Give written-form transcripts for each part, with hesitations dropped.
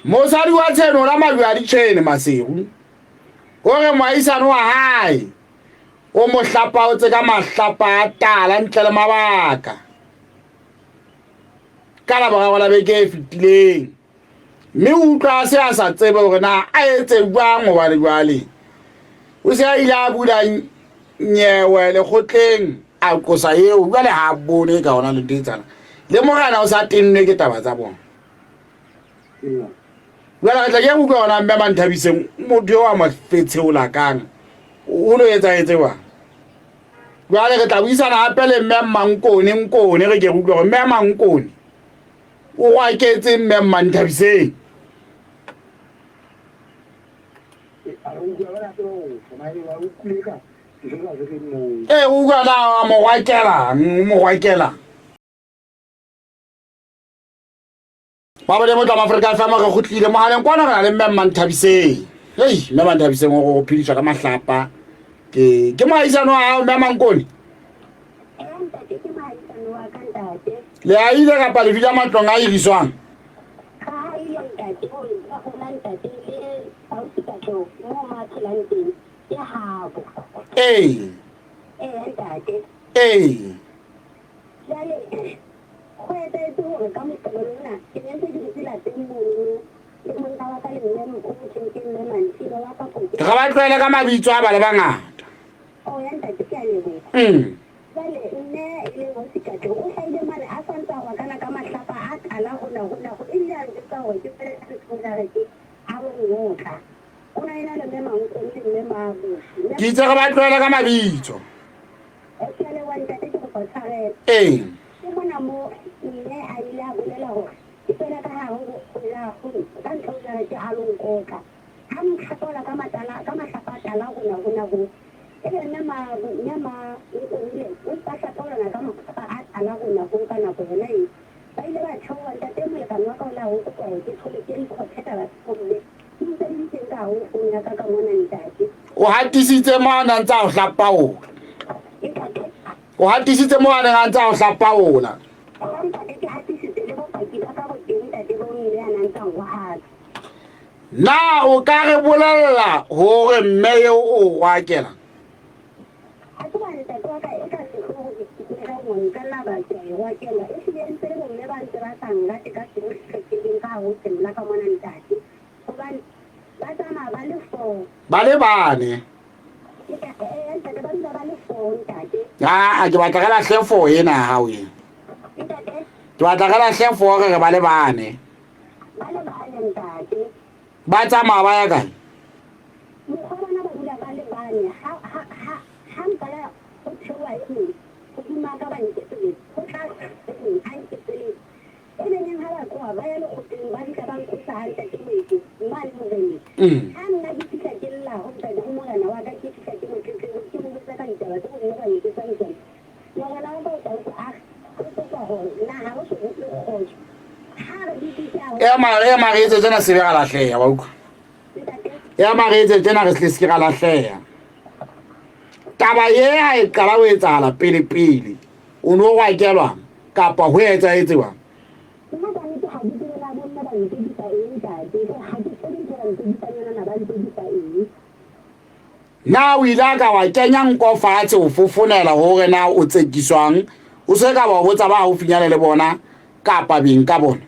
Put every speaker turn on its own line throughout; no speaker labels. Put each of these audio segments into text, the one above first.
mosadi wa tseno la mabjwa di tshene masego o re moaisane wa hae o mo hlapaotse ka mahlapa a tala ntle le mabaka ka la borago la beke e fetileng mme o utlwa se a sa tsebe gore na a etse jwang gobane jwale o se a ile a bula nyewe lekgotleng a qosa eo jwale ha bone ka ona le ditsana le morana o sa tennwe ke taba tsa bona jwale re tla ke utlwa ona mme Manthabiseng motho yo a mafetshe o lakang o lo etse wa jwale re tla buisana hape le mme Mankone re ke utlwa gore mme Mankone o waketse mme Manthabiseng o utlwa na mo wakela ba ba le motho wa Afrika fa re gotlile mohaleng kwana re na le mme Manthabiseng mme Manthabiseng go phediswa ka mahlapa ke moaisano wa hao mme Mankone le a ile kapa le fila matlong a iriswang ga ba tlwaele ka mabitso a ba le bangata ke itse ga ba tlwaele ka mabitso o hatisitse mo a ntse a o hlapaola o hatisitse mo a ntse a o hlapaola na o ka re bolella hore mme eo o wakela ba le bane ke batla ka lahle fo ena hao e ke batla ka lahle fo re ba le bane ba tsamaya ba ya kae ya magetse tsena se ga lahleya ba utlwa ya magetse tsena re se se ga lahleya taba ye ha e qala o etsala pele o no wa kelwa kapa ho etse wa na o ile ka wa kenya nko fatshe o fofonela hore na o tsekiswang o se ka ba botsa ba ho finyana le bona kapa beng ka bona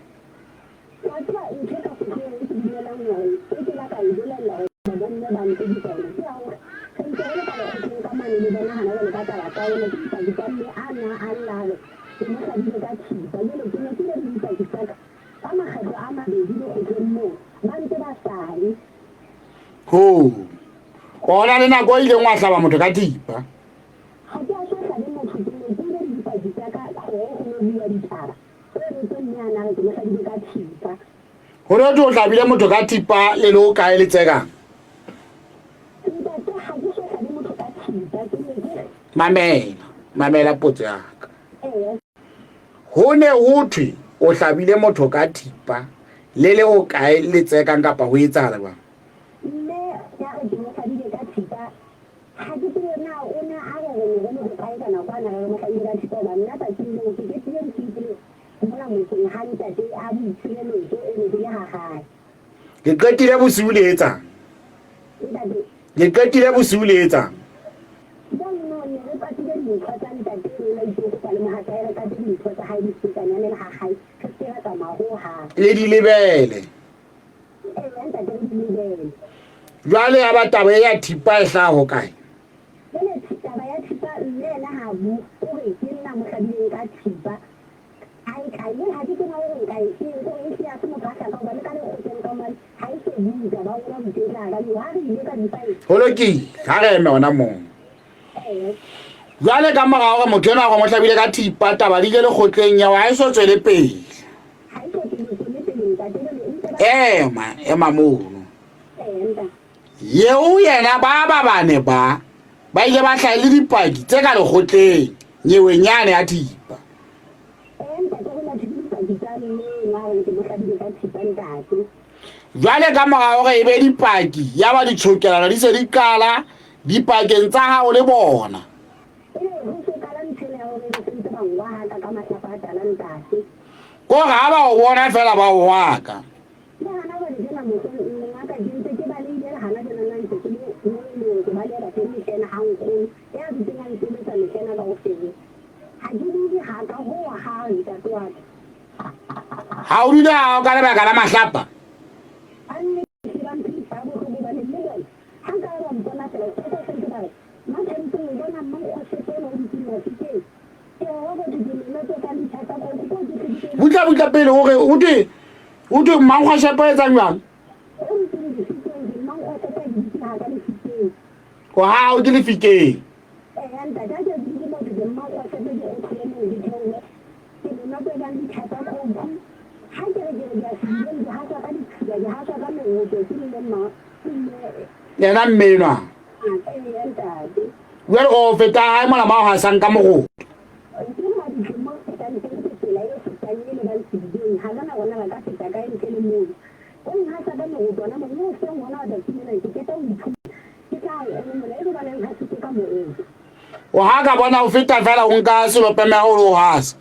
ho ona le nako ile ngwa hlaba motho ka thipa hore o hlabile motho ka thipa le lo ka e letseka mamela potso ya ka ho ne ho thwe o hlabile motho ka thipa le o ka e letseka kapa ho etsahala ba ke qetile bosiu le etsang ke qetile bosiu le etsang le di lebele jwale ya bataba ya thipa e hla ho kae holoki ha re eme ona mo jwale ka morao ga motho ena go mo hlabile ka thipa taba di le lekgotleng ya wa e so tswele pele ema mono yeo yena ba bane ba ile ba hlaile dipaki tse ka lekgotleng nyewenyane ya thipa jwale ka morao ge e be dipaki ya ba ditšhokelana di se di kala dipakeng tsa hao le bona ko ga ba o bona fela ba o waka ha o dula ha o ka lebaka la mahlapa butla pele hore o di mangwa shepa etsa jwang ko ha o di le fikeng yena mmenwa jwale o feta hae mona mao ha sang ka mogoto o ha ka bona o feta fela o nka selope mea o hasa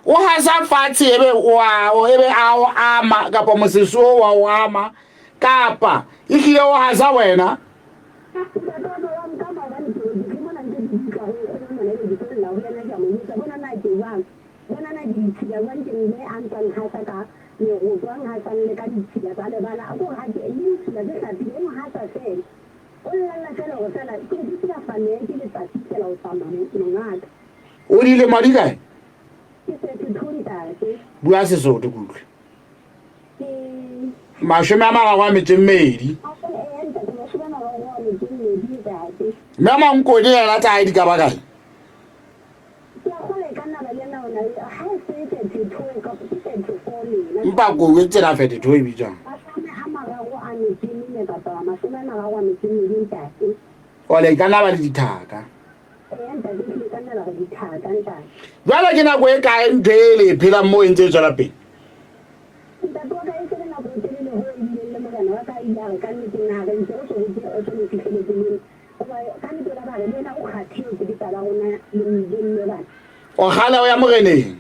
o hasa fatshe ebe a o ama kapa moseso wa o ama kapa ihlile o hasa wena o dile madi kae bua Sesotho kutlwe mashome a mararo a metso e mmedi mme a mankodi yena tsa hae di ka ba kae mpa kowe tsela 32 e bitswang ole ka nna ba le dithaka jwale ke nako e kae ntho e le phela mo e ntse e tswela pele o gala o ya moreneng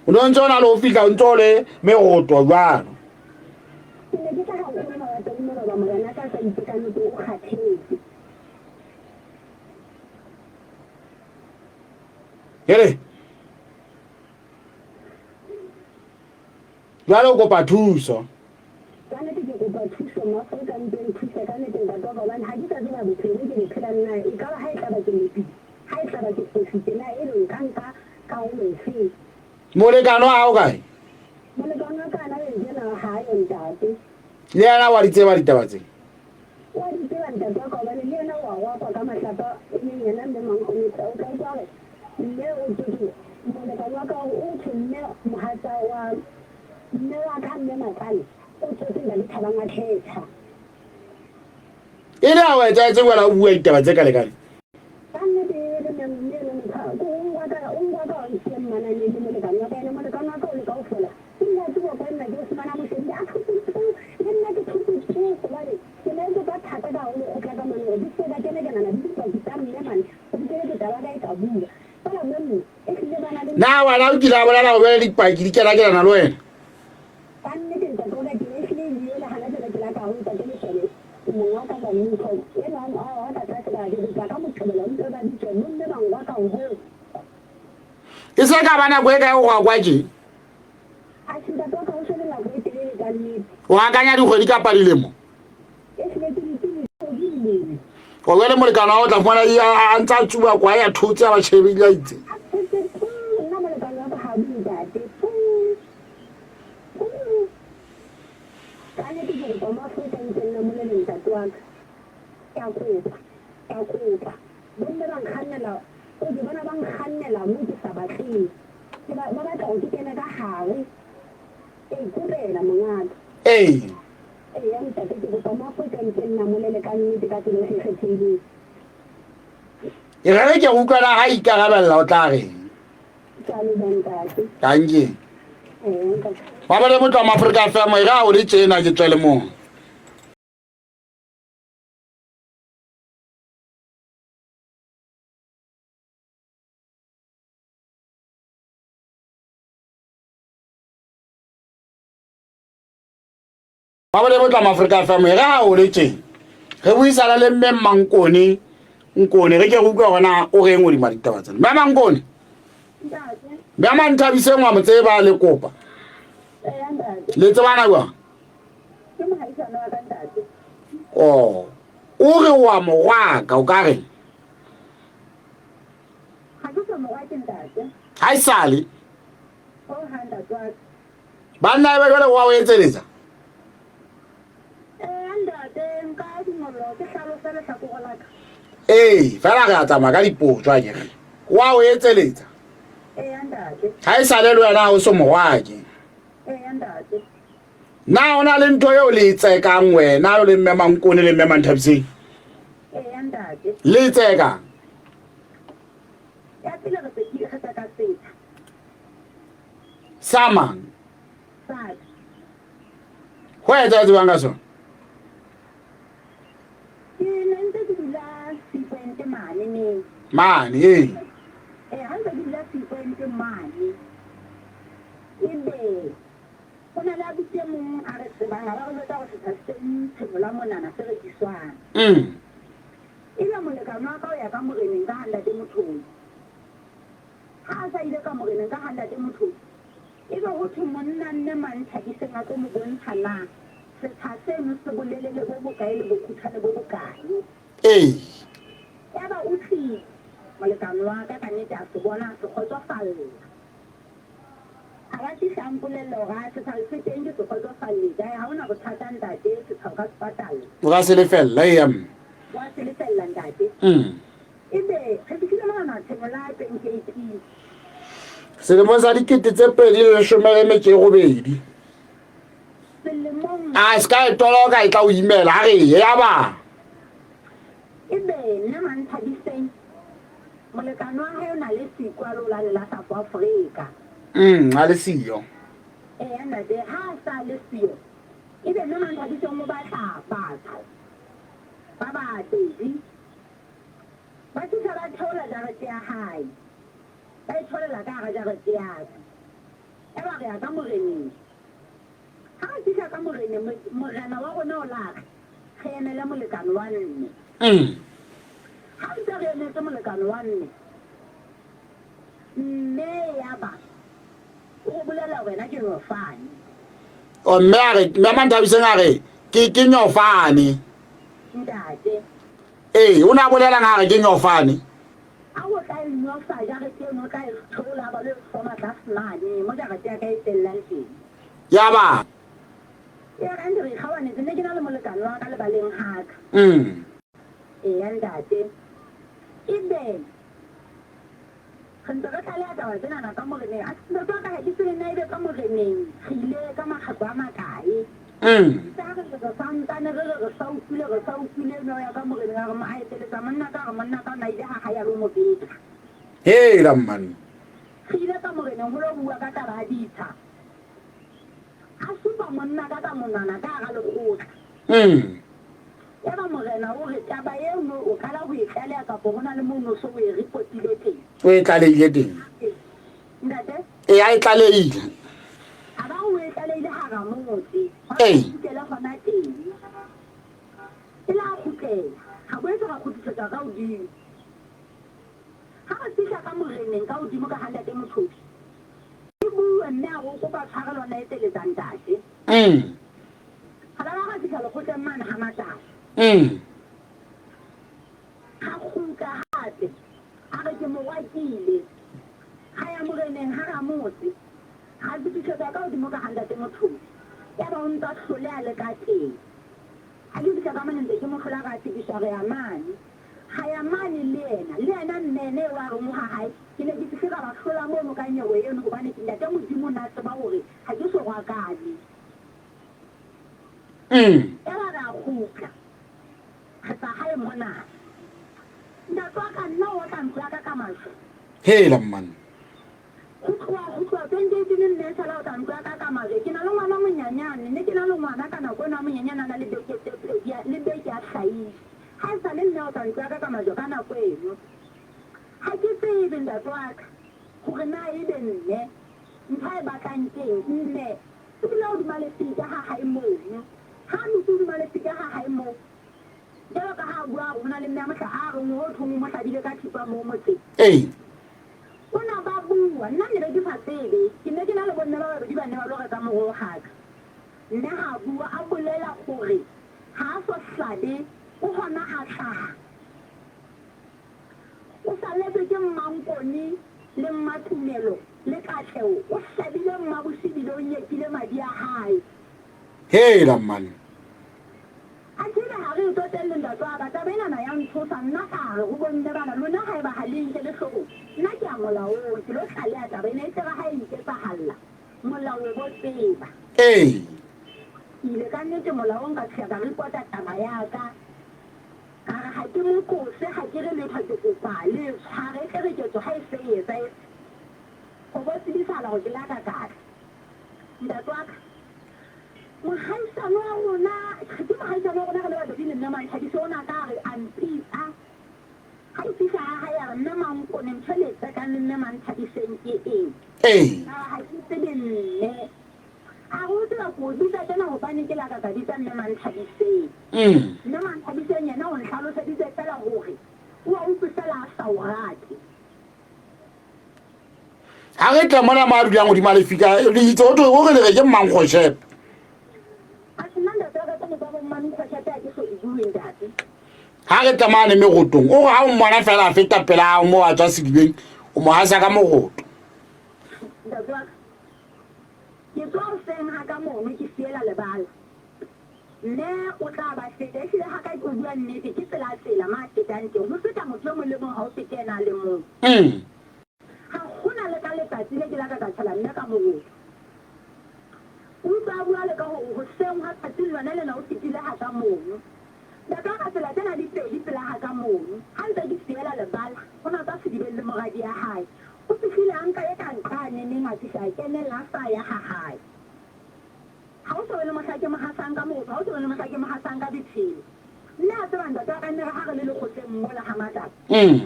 o no ntse o na le o fihla o ntse o le megoto jwalo hele jwale o kopa thuso molekano wa hao kae le yena wa di tseba ditaba tse e le a wetsa tse wela o bua ditaba tse ka lekane na wena o dira bolela go bele dipaki di kena le wena
ka nnete ntate o ka ke le le hana tsela ke la ka ho ntate le shebe mongwa ka ba motho ena a ta tsela ke ka ka mothobela o ntse ba ditse mo nne ba ngwa ka ho
e se ka bana go e ka go kwa je
a tshida to ka o shebe la go etelele ka nnete
wa kanya di go di ka padilemo
e se le di
go le mo le kana o tla bona a ntsa tsuba kwa ya thotse ba shebile itse
nna mo le ka ya ba ha di date ka nnete ke go ma feta ntse mo le ntate wa ka kopa bonne ba nkgannela o di bona ba nkgannela mo ke sa batleng ke ba batla go kena ka hare kupela mongaka ya ntate ke go ma feta ntse nna mo le ka nnete ka tsela e kgethileng
e re ke go utlwana ha ikarabella o tla re
tsale bantate
kanje ba ba le motho wa Afrika FM e ga o le tsena ke tswele mo ba ba le motho wa Afrika FM e ga o le tsena re buisana le mme Mankoni nkone re ke go utlwa gona o reng o di maditaba tsena ba Mankoni ba man thabise ngwa motseba le kopa le tsebana kwa o re wa mogwaka o ka re ha isale ba nna ba jole wa o etseletsa fela re a tsamaya ka dipotso a kere wa o etseletsa ha isale le wena o se mogwake na ona le ntho eo le tsekang wena le mme Mankoni le mme Manthabiseng le tseka sama ho etsa tsebang ka sona mane
ha ntse di la sikwente mane ebe ona la bitse mo a re tsebang ba go tsa go se tseng tshola monana se re diswana ila mo le ka ma ka ya ka moreneng ka handa di motho ha sa ile ka moreneng ka handa di motho ebe go thwe monna nne mantha di se ngaka mo bontshana se tshase mo se bolele le bo bokae le bo khuthale bo bokae ya ba utlwi molekano wa ka ka nnete a se bona se kgotsofalla a ba se sampolelo ga se sa se teng ke se kgotsofalle ka ha ona bothata ntate se tlhoka sepatala
o ga se le fella
wa se le fella ntate ebe re fitlhile mana tshela 2018
selemo sa dikete tse 2017 a ska e toloka e tla o imela ha re ya ba
ebe nna Manthabiseng molekano wa hae o na le sikwalo la South Africa
a le siyo
ntate ha sa le siyo ebe nna Manthabiseng mo batla batho ba ba tedi ba tsa ba thola jarete ya hae ba thola ka ga jarete ya e ba re ka moreneng ha ke tla ka moreneng morena wa rona o la ge emela molekano wa nne ha ntse re emetse molekano wa nne mme ya ba o bolela wena ke nyofane
o mme a re mme Manthabiseng a re ke nyofane
ntate
o na bolela nga re ke nyofane
a o tla nyofa ja re ke no ka e thola ba le soma tlasmane mo ja ga tya ka e tellang teng
ya ba
ya ga ndiri khawane tsene ke na le molekano wa ka le baleng haka ya ntate ibe khantsa ka tlala ta wa tsena na ka moreneng a se tsa ka di tsene na ibe ka moreneng khile ka makgaba makae tsa re santane re saukile no ya ka moreneng ga ma aitele tsa manna ka na ile ha ya lo mo beta
ramman
khile ka moreneng ho lo bua ka taba ditha a supa monna ka monana ka ga le khotla ya ba morena o re taba e mo o kala ho itlale ka bona le mo no so o e repotile teng
o e tlaleile teng
ntate
e a itlaleile
a ba o e tlaleile hara motse
Ee.
kutlela gona teng e la kutlela ga bo etsa ga kutlisetsa ka godimo ga ba fihla ka moreneng ka godimo ka ga ntate Mothobi e bue mme a go kopa tshware lona e teletsang tate ga ba ga fihla lekgotleng mane ga matala ga kgutla gape a re ke mowakile ga ya moreneng ga ra motse ga fetisetsa ka godimo ka ga ntate Mothobi ya ba o ntse a tlhole a le ka teng ga ke fihla ka mane ntse ke mo tlhola ka tsebiša re ya mane ga ya mane le ena nnene wa re mo ga gae ke ne ke fitlhe ka ba tlhola mono ka nyewo eno gobane ke ntate Modimo na tseba gore ga ke so rwakane ya ba re a kgutla ga tsa gae mona ntate wa ka nna o tla ntlo ya ka ka masho
hela mmane
go tloa 2018 nne sala o tla ntlo ya ka ka masho ke na le ngwana monyanyane ne ke na le ngwana ka nako eno a monyanyane a na le beke a tlhaile ga e sa le nne o tla ntlo ya ka ka masho ka nako eno ga ke tsebe ntate wa ka gore na ebe nne ntho e batlang teng nne ebile o dumalesika ga gae mono ga motse o dumalesika ga gae moo jalo ka ga bua go na le mme a motlha a re ngwe o thongwe mo tlhabile ka thipa mo motseng o na ba bua nna ne re ke sa tsebe ke ne ke na le bonne ba babedi ba ne ba lo reka morogo gaka mme ga bua a bolela gore ga a so hlabe o gona a tlhaga o saletswe ke Mmankoni le Mmathumelo le Katlego o hlabile Mmabosebile o nyekile madi a gae
hela mmane
a tsebe ga re totelele ntate wa ka taba enana ya ntshosa nna kare go bonne bana lona ga e ba galenke le tlhogo nna ke a molaong ke lo tlhalea taba ena e tseba ga e nketsagalla molao bo tseba ke ile ka nnete molaong ka tshia ka repota taba ya ka kare ga ke mokose ga ke re letho ke kopa le tshware ke re ketso ga e se etsa go bo tsebisala go ke la ka kaka ntate wa ka mogaisano wa rona ga ke mogaisano wa rona ga le babedi le nna Mantšhadiso o na ka re ampisa ga e fisa ga ga ya re nna Mankone ntho le tsekang le nne Mantšhadiseng ke eng ga ke tsebe nne a go tseba ko bitsa tsena gobane ke la ka bitsa nne Mantšhadiseng nne Mantšhadiseng yena o ntlhaloseditse fela gore o a utlwisela a sa o rate
ga re tla mona ma a dulang godimo a lefika le itse o re le re ke Mmankgošepe ga re tsamane megotong o go ga o mmona fela a feta pela mo a tswa sedibeng o mo hasa ka mogoto
ke tswa goseng ga ka mono ke fiela lebala mme o tla ba feta e file ga ka ke bua nnete ke tsela ma a fetang teng go feta motho yo mo le mong ga o fete ena le mong ga gona le ka letsatsi le ke la ka tshela mme ka mogoto o tla bua le ka gore goseng ga tsatsi le lona lena o fetile ga ka mono da ka tsela tsena di pedi pela ga ka mono ga ntse ke fiela lebala go na tsa sedibeng le moradi ya gae o fitlhile a nka e ka nkaneneng a fitlha a kenela sa ya ga gae ga o sebe le motlha ke mogasang ka motho ga o sebe le motlha ke mogasang ka ditshelo mme a tsebang ntate wa ka nne re ga re le legotleng mmola ga matlapa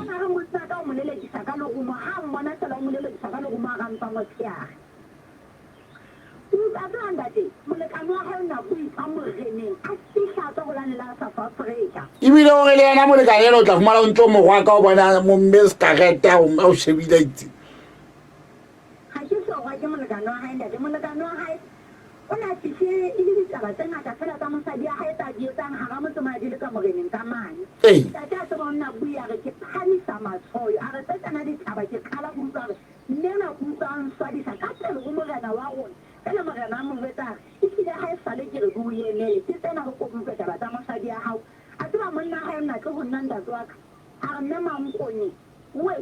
o na re motsa ka o mo leledisa ka lerumo ga mmona fela o mo leledisa ka lerumo a rampa motsheage a tsebang ntate molekano wa gae o nako ipha moreneng a fitlha a tswa go lanela South Africa
ebile o re le yena molekane ena o tla fumana o ntse o mogwa ka o bona mo mme sekarete a o shebile itse
ga ke sorwa ke molekane wa gae ntate molekane wa gae o na fitlhe e le ditaba tse ngata fela tsa mosadi ya gae tsa di etsang ga ga motsamadi le ka moreneng ka mane tate a tseba o nna bui a re ke phamisa matsholo a re tsetsana ditaba ke kgala go utlwa re mme nako utlwang swadisa ka pele go morena wa rona fela morena a movetare e file ga e sale ke re bue emele ke tsena go kobutlwe taba tsa mosadi ya gago a tseba monna gae nna tle go nna ntate wa ka a re mme Mankone we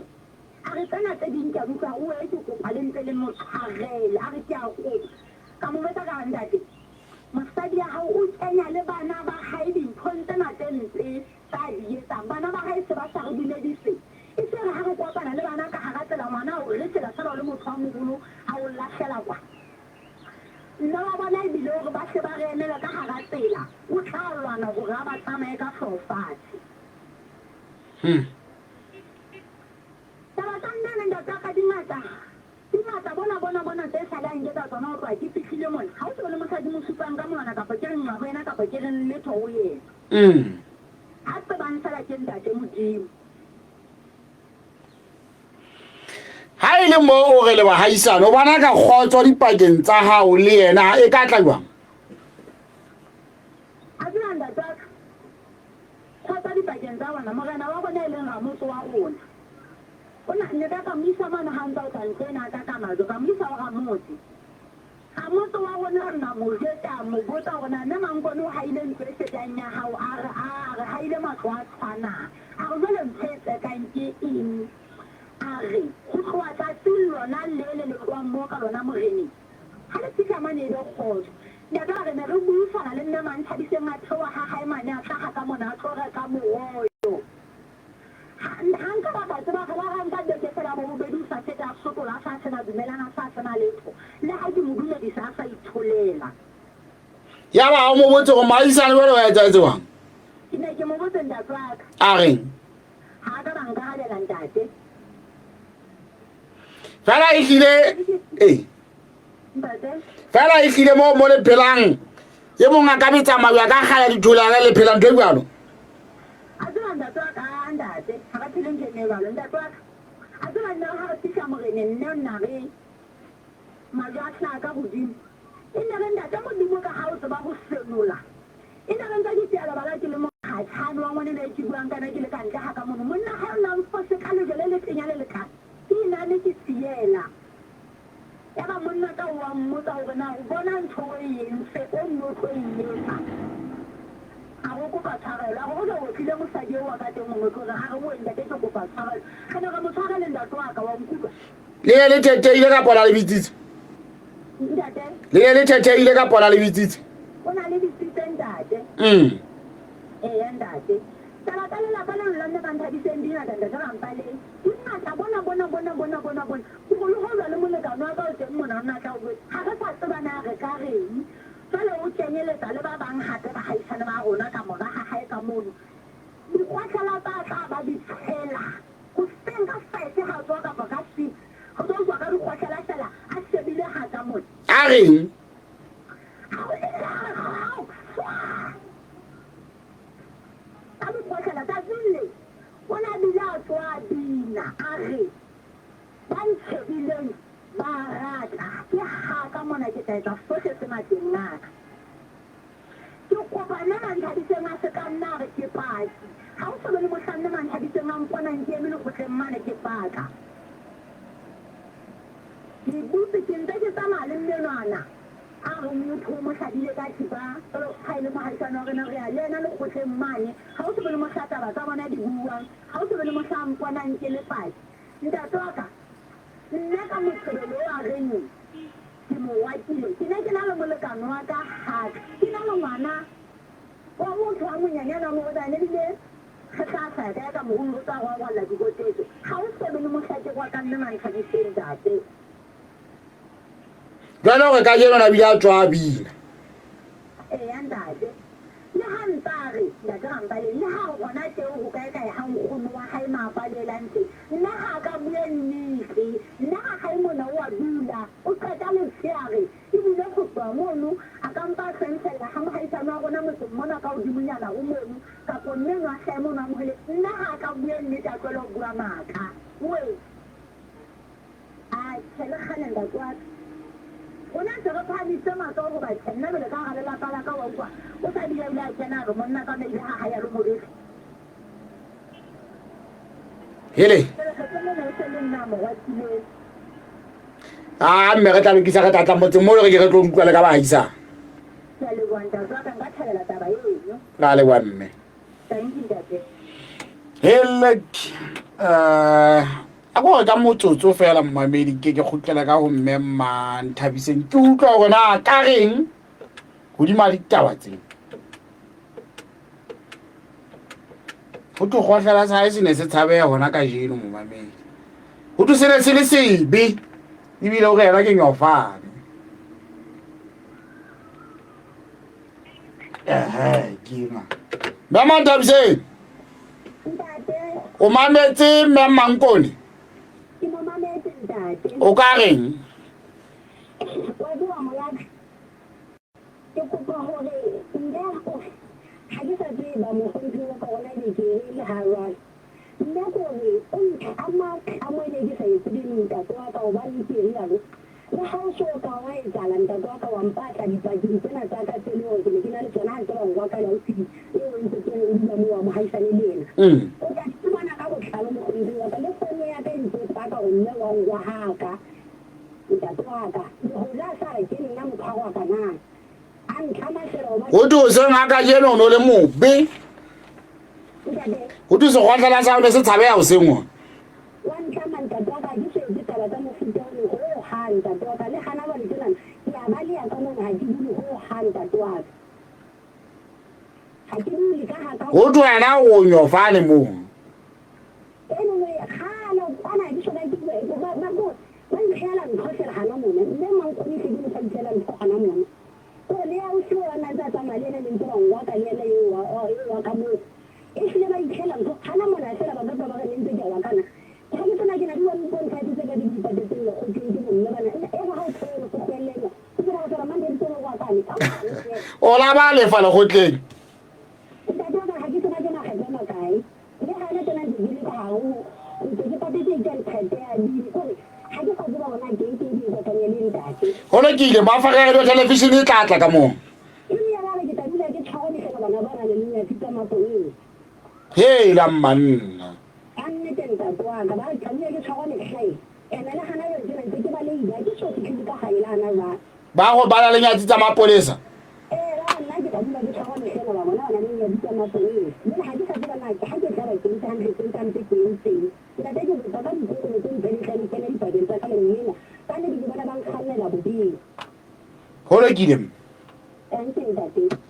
a re tsena tse dinka utlwa o e ke kopa le ntse le motshwarele a re ke a kopa ka mo betsa ka ntate mosadi ya gago o tsenya le bana ba gae dinthong tsena tse ntle tsa di etsang bana ba gae se ba sa re buledise e se re ga re kopana le bana ka ga tsela ngwana o re tsela fela le motho wa mogolo a o latlhela kwa nna wa bona ebile gore ba se ba re emela ka gara tsela o tla lwana gore a ba tsamaye ka tlhofatshe taba tsa nnene ntate ka dingata tla bona tse salang ke tsa tsona ho tloha ke fihlile mona ha o se le mosadi mo supang ka mona kapa ke reng ngwa wena kapa ke reng letho ho yena ha tse bang sala ke ntate modimo
ha ile mo o re le ba haisana o bana ka kgotso dipakeng tsa hao le yena e ka tla jwang
a tsanda tsa kgotso dipakeng tsa bona morena wa bona e leng ramotso wa rona ona ne ka misa mana handa o tantena ka kamazo ka misa wa motsi amotso wa rona na mo jeta mo botsa rona nna mangkono ha ile ntse tanya hao a ha ile matwa tshwana a go le ntse ka nke in are go tloa tsa lona le kwa mo ka lona moreni ha le tsika mane le go ya ka re ne re buisana le nna man thabise matho ha ha mane a tla ka mona a tlora ka moyo hanka ba ba tsaba ga hanka de ke fela mo bedu sa tsa sokola sa tsena dumelana sa tsena letho le ha di module di sa itholela
ya ba mo botse go maisana ba ba etsa tswang
ne ke mo botse nda tsaka
a re
ha ka banga ha le ntate
fela e hlile fela e hlile mo le phelang ye monga ka betsa mabya ka khala ditholana le phelang twe bjalo
azona ndatwaka andate akaphile njenebalo ndatwaka azona nna ha tsika morene nne nare majatla ka godimo ina re ndata modimo ka ha o tsaba go senola ina re ntse ke tsela bala ke le mo khathano wa ngwane le ke buang kana ke le ka ntle ha ka mono monna ha o nang fa se ka le le tsenya le ka ina ne ke siela ya ba monna ka wa mmotsa hore na o bona ntho e ntse o no tlo yetsa a go kopa tshwarelo a go go tlile mosadi wa ka teng mo tlo ha go wenda ke go kopa tshwarelo kana ga motshwarelo nda tloa ka wa nkuka
le tete ile ka pola le bitsitse
ndate
le tete ile ka pola le bitsitse
ona le bitsitse ndate ndate tala tala la bala la nna ka nthabise ndina tanda tsa mpale ina ta bona go lo le mo le ka nwa ka o teng mona nna ka go ha ka sa tsaba na re ka reng fela o kenyeletsa le ba bang hape ba haisana ba rona ka mora ha hae ka mono dikgwatla ba tla ba di tshela go senga fete ha tswa ka ba si go tswa ka dikgwatla tla a shebile ha ka mono
a reng
Aku kuasa lah tak boleh. Wana bila tua dina ari. Dan sebilang barat. Ya kamu nak kita itu sosial semakin nak. Cukup mana man tadi saya masukkan nak cepat. Kau sebelum masuk man tadi saya mampu nanti minum macam mana cepat. Ibu tercinta kita malam ni mana. Aku minum masa dia kasih ba, kalau saya lu mahal sana kena real, na lu kucing mani. Kau sebelum masa tahu, kau mana dibuang, kau sebelum masa ampunan lepas. Tidak tahu apa. Nak kamu sebelum hari ni, semua itu. Tidak kenal melekat nuaka hak. Tidak lu mana. Kamu kamu yang nama orang ni dia. Kesasa saya kamu urut awal lagi betul itu. Kau sebelum masa jawatan dengan kaki sendiri.
Jalo re ka jeno na bia tswa bina
andate le hantare ya ka hantare le ha bona te o ka ka ha nkgono wa hae mapalelante nna ha ka buennete nna ha hae mona wa dula o qeta le tsare e bile go tswa mono a ka mpa sentela ha mo haisana gona mo mona ka o dimunyana o mono ka ponne wa hae mona mo le nna ha ka buennete a tlo bua maka we a tsela khanenda kwa ona tsara pa di tsama to go ba tsena le ka ga la pala ka wa kwa o sa di ya ila tsena go monna ka le ha ya ro mo re
hele a mme re tla ke sa ka tla motse mo re ke re tlo ntlwa le ka ba haisa
ya le wanta ka ka tshela taba eno
ga le wa mme
thank you date
hele a go ka motsotso fela mmamedi ke khutlela ka go mmemma nthabiseng ke utlwa gore na ka reng go di mali taba tse go to go hlala sa se ne se tshabe hona ka jeno mmamedi go to sene se le sebe ibile o rena ke nyofa kima mama nthabiseng o mametse mmemmang kone o ka reng
ke kopa hore nna ha ke sa tseba mokgotsi wa ka ona dikere le harwa nna ko re o nka a mo ne ke sa etse ntate wa ka hobane ke rialo le ha o so ka wa etsala ntate wa ka wa mpatla dipakeng tsena tsa ka tse leng hore ke ne ke na le tsona ha ntse ba ngwa ka la o tsedi e o ntse ke o dula mo wa mohaisane le yena o ka tsebana ka botlalo mokgotsi wa ka le fono ya ka ntse paka go mme wa ngwa haka ntate wa ka go ja sa re ke nna mokgwa wa ka na
go tu se ngaka jeno no le mobe go tu se gotlela sa le se tshabe ya o sengwa
wa nka manta toka di se di tala tsa mofuta o go hanta toka le gana ba le tsena ya ba le ya ka mo ha di di go hanta toka ha ke le ka ha ka
go tu wena o nyo fane mo
eno le gana ana di so ka di ba go ba nkela nkhotsela hana mo ne mang go ni se di sa tsela go hana mo o le a o se wa tsa tsa malene le ntse ngwa ka le le wa ka mo e se ba ikela go hana mo na sela ba ba ba le ntse ja wa kana ha ke tsena ke na di wa mo ka di tsela di pa di tsela go ke di mo bana e ba ha o tsela go tsela ke ba tsela man di tsela wa kana
o la ba le fa le go tleng
nta tsa ha ke tsena ke na ga tsena kae le ha le tsena di le ka ha o ke pa di tsela ka khate a di ko ha ke ka di ba bona ke di go tsenya le ntate
go le ke ile ba fa ga television e tla tla ka mo hey la manna
anne tenta toa ka ba tsamaya ke tshwana le hlai ena le hana yo tsena ke ba le ida ke so ke ka haila na
ba go bala le nyatsi tsa mapolesa
ra nna ke ka dula ke tshwana le hlai ba bona na le nyatsi tsa mapolesa le ha ke sa tsela na ha ke tla ba ke ntse ke ntse ke ntse nda ke ba ba di ko le ke ntse ke le ba ke ntse ka le mmina ba ne di ba ba khanela bodi
go le ke dem
thank you